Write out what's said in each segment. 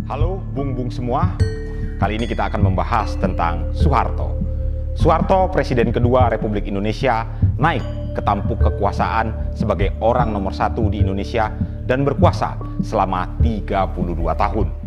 Halo bung-bung semua, kali ini kita akan membahas tentang Soeharto. Soeharto, Presiden kedua Republik Indonesia, naik ke tampuk kekuasaan sebagai orang nomor satu di Indonesia dan berkuasa selama 32 tahun.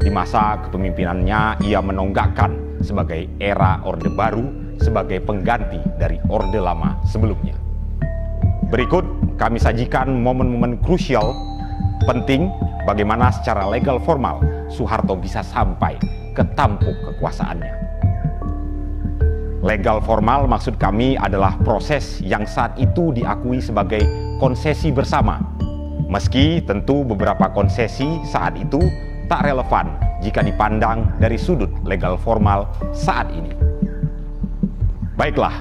Di masa kepemimpinannya, ia menonggakkan sebagai era Orde Baru sebagai pengganti dari Orde Lama sebelumnya. Berikut kami sajikan momen-momen krusial penting bagaimana secara legal formal Soeharto bisa sampai ke tampuk kekuasaannya. Legal formal maksud kami adalah proses yang saat itu diakui sebagai konsesi bersama. Meski tentu beberapa konsesi saat itu tak relevan jika dipandang dari sudut legal formal saat ini. Baiklah,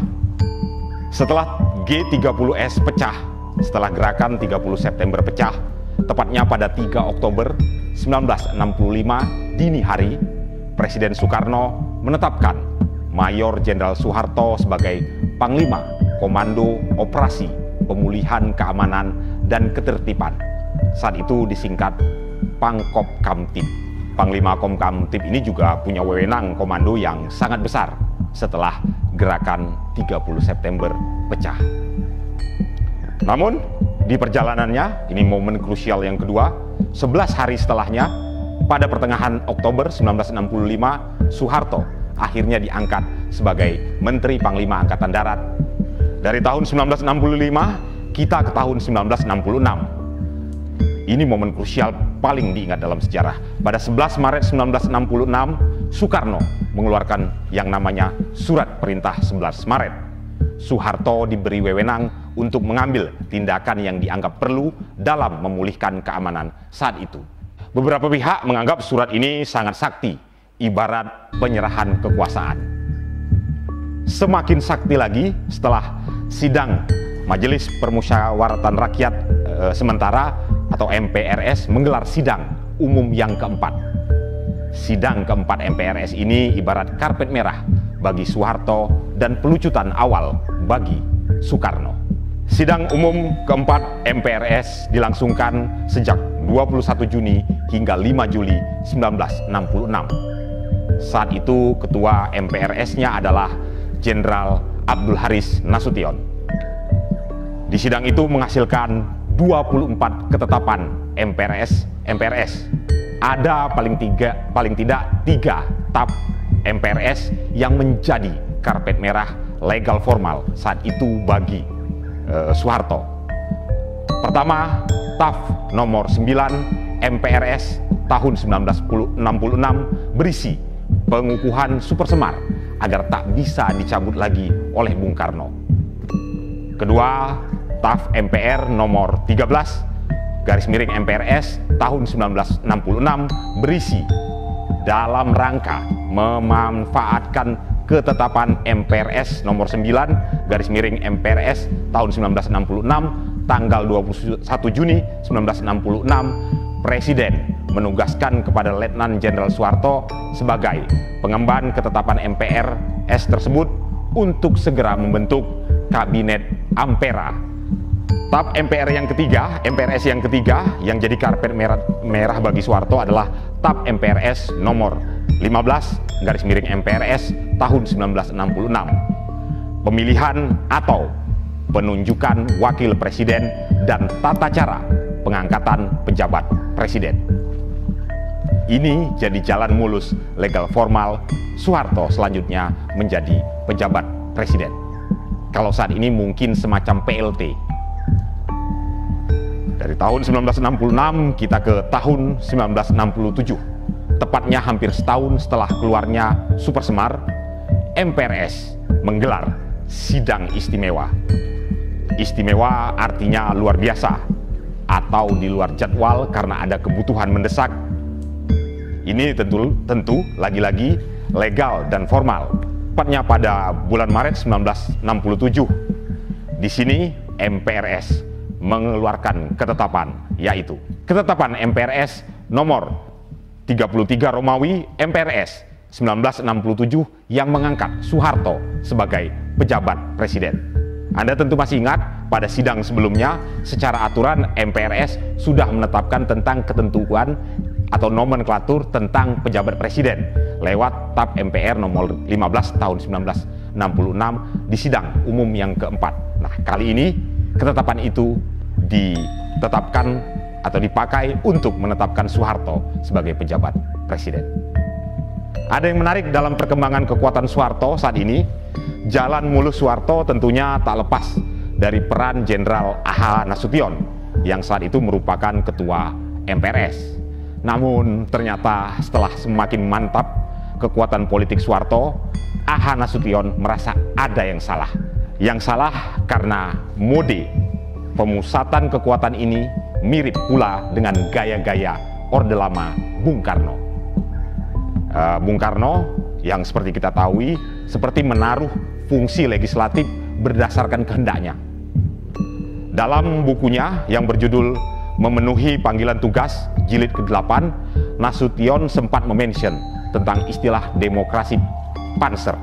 setelah G30S pecah, setelah gerakan 30 September pecah, tepatnya pada 3 Oktober 1965 dini hari, Presiden Soekarno menetapkan Mayor Jenderal Soeharto sebagai Panglima Komando Operasi Pemulihan Keamanan dan Ketertiban. Saat itu disingkat Pangkop Kamtib. Panglima Komkamtib ini juga punya wewenang komando yang sangat besar setelah gerakan 30 September pecah. Namun, di perjalanannya, ini momen krusial yang kedua, 11 hari setelahnya, pada pertengahan Oktober 1965, Soeharto akhirnya diangkat sebagai Menteri Panglima Angkatan Darat. Dari tahun 1965, kita ke tahun 1966. Ini momen krusial paling diingat dalam sejarah. Pada 11 Maret 1966, Soekarno mengeluarkan yang namanya Surat Perintah 11 Maret. Soeharto diberi wewenang untuk mengambil tindakan yang dianggap perlu dalam memulihkan keamanan saat itu. Beberapa pihak menganggap surat ini sangat sakti, ibarat penyerahan kekuasaan. Semakin sakti lagi setelah sidang Majelis Permusyawaratan Rakyat Sementara atau MPRS menggelar sidang umum yang keempat. Sidang keempat MPRS ini ibarat karpet merah bagi Soeharto dan pelucutan awal bagi Soekarno. Sidang umum keempat MPRS dilangsungkan sejak 21 Juni hingga 5 Juli 1966. Saat itu ketua MPRS-nya adalah Jenderal Abdul Haris Nasution. Di sidang itu menghasilkan 24 ketetapan MPRS. Ada paling tidak 3 TAP MPRS yang menjadi karpet merah legal formal saat itu bagi Soeharto. Pertama, TAF nomor 9 MPRS tahun 1966 berisi pengukuhan Supersemar agar tak bisa dicabut lagi oleh Bung Karno. Kedua, TAF MPR nomor 13 garis miring MPRS tahun 1966 berisi dalam rangka memanfaatkan ketetapan MPRS nomor 9 garis miring MPRS tahun 1966 tanggal 21 Juni 1966, Presiden menugaskan kepada Letnan Jenderal Soeharto sebagai pengemban ketetapan MPRS tersebut untuk segera membentuk Kabinet Ampera. TAP MPR yang ketiga, MPRS yang ketiga yang jadi karpet merah bagi Soeharto adalah TAP MPRS nomor 15 garis miring MPRS tahun 1966. Pemilihan atau penunjukan wakil presiden dan tata cara pengangkatan pejabat presiden. Ini jadi jalan mulus legal formal Soeharto selanjutnya menjadi pejabat presiden. Kalau saat ini mungkin semacam PLT. Dari tahun 1966 kita ke tahun 1967. Tepatnya hampir setahun setelah keluarnya Supersemar, MPRS menggelar sidang istimewa. Istimewa artinya luar biasa atau di luar jadwal karena ada kebutuhan mendesak. Ini tentu lagi-lagi legal dan formal. Tepatnya pada bulan Maret 1967. Di sini MPRS mengeluarkan ketetapan, yaitu Ketetapan MPRS nomor 33 Romawi MPRS 1967 yang mengangkat Soeharto sebagai pejabat presiden. Anda tentu masih ingat pada sidang sebelumnya secara aturan MPRS sudah menetapkan tentang ketentuan atau nomenklatur tentang pejabat presiden lewat TAP MPR nomor 15 tahun 1966 di sidang umum yang keempat. Nah, kali ini ketetapan itu ditetapkan atau dipakai untuk menetapkan Soeharto sebagai pejabat presiden. Ada yang menarik dalam perkembangan kekuatan Soeharto saat ini. Jalan mulus Soeharto tentunya tak lepas dari peran Jenderal A.H. Nasution yang saat itu merupakan ketua MPRS. Namun ternyata setelah semakin mantap kekuatan politik Soeharto, A.H. Nasution merasa ada yang salah. Yang salah karena mode pemusatan kekuatan ini mirip pula dengan gaya-gaya Orde Lama Bung Karno. Bung Karno yang seperti kita tahu seperti menaruh fungsi legislatif berdasarkan kehendaknya. Dalam bukunya yang berjudul Memenuhi Panggilan Tugas jilid ke-8, Nasution sempat memention tentang istilah demokrasi panser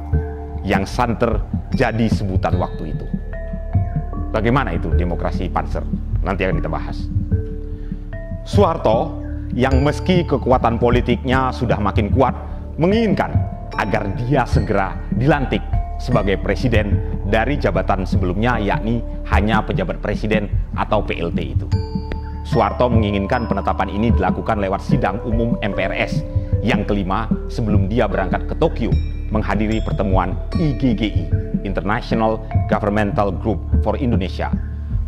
yang santer jadi sebutan waktu itu. Bagaimana itu demokrasi panser? Nanti akan kita bahas. Soeharto yang meski kekuatan politiknya sudah makin kuat menginginkan agar dia segera dilantik sebagai presiden dari jabatan sebelumnya, yakni hanya pejabat presiden atau PLT itu. Soeharto menginginkan penetapan ini dilakukan lewat sidang umum MPRS yang kelima sebelum dia berangkat ke Tokyo menghadiri pertemuan IGGI, International Governmental Group for Indonesia.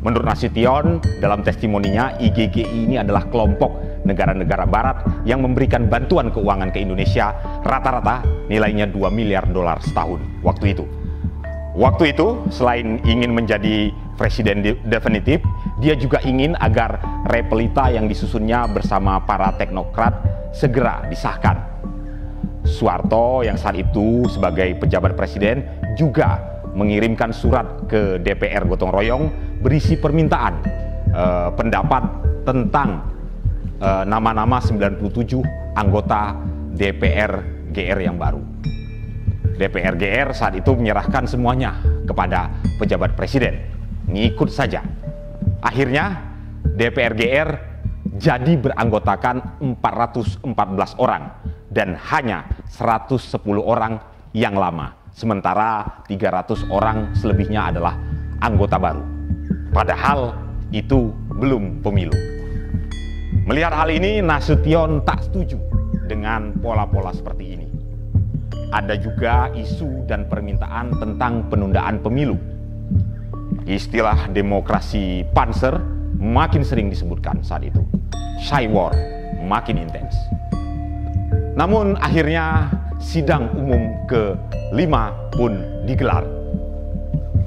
Menurut Nasution, dalam testimoninya, IGGI ini adalah kelompok negara-negara barat yang memberikan bantuan keuangan ke Indonesia, rata-rata nilainya $2 miliar setahun waktu itu. Waktu itu, selain ingin menjadi presiden definitif, dia juga ingin agar repelita yang disusunnya bersama para teknokrat segera disahkan. Soeharto yang saat itu sebagai pejabat presiden juga mengirimkan surat ke DPR gotong royong berisi permintaan pendapat tentang nama-nama 97 anggota DPR GR yang baru. DPR GR saat itu menyerahkan semuanya kepada pejabat presiden. Ngikut saja. Akhirnya DPR GR jadi beranggotakan 414 orang dan hanya 110 orang yang lama. Sementara 300 orang selebihnya adalah anggota baru. Padahal itu belum pemilu. Melihat hal ini, Nasution tak setuju dengan pola-pola seperti ini. Ada juga isu dan permintaan tentang penundaan pemilu. Istilah demokrasi panser makin sering disebutkan saat itu. Shy war makin intens. Namun akhirnya sidang umum ke-5 pun digelar.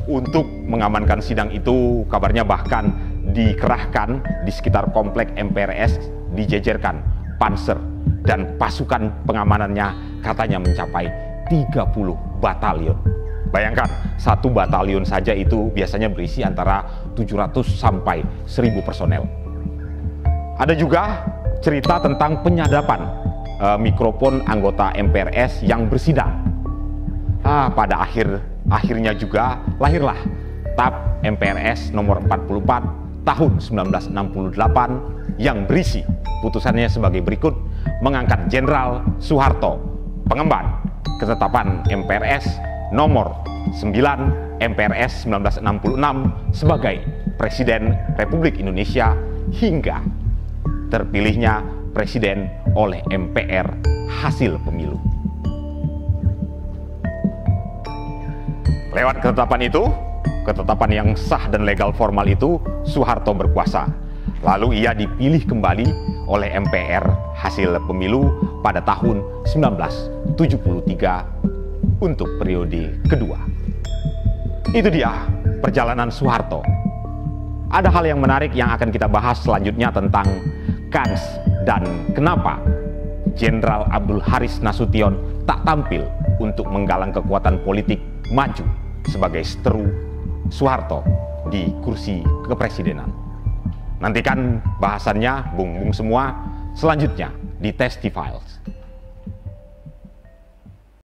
Untuk mengamankan sidang itu, kabarnya bahkan dikerahkan di sekitar komplek MPRS, dijejerkan panser dan pasukan pengamanannya katanya mencapai 30 batalion. Bayangkan, satu batalion saja itu biasanya berisi antara 700 sampai 1000 personel. Ada juga cerita tentang penyadapan mikrofon anggota MPRS yang bersidang. Pada akhirnya juga lahirlah TAP MPRS nomor 44 tahun 1968 yang berisi putusannya sebagai berikut: mengangkat Jenderal Soeharto pengemban ketetapan MPRS nomor 9 MPRS 1966 sebagai Presiden Republik Indonesia hingga terpilihnya presiden oleh MPR hasil pemilu. Lewat ketetapan itu, ketetapan yang sah dan legal formal itu, Soeharto berkuasa. Lalu ia dipilih kembali oleh MPR hasil pemilu pada tahun 1973 untuk periode kedua. Itu dia perjalanan Soeharto. Ada hal yang menarik yang akan kita bahas selanjutnya tentang kans dan kenapa Jenderal Abdul Haris Nasution tak tampil untuk menggalang kekuatan politik maju sebagai seteru Soeharto di kursi kepresidenan. Nantikan bahasannya, bung-bung semua, selanjutnya di Testy Files.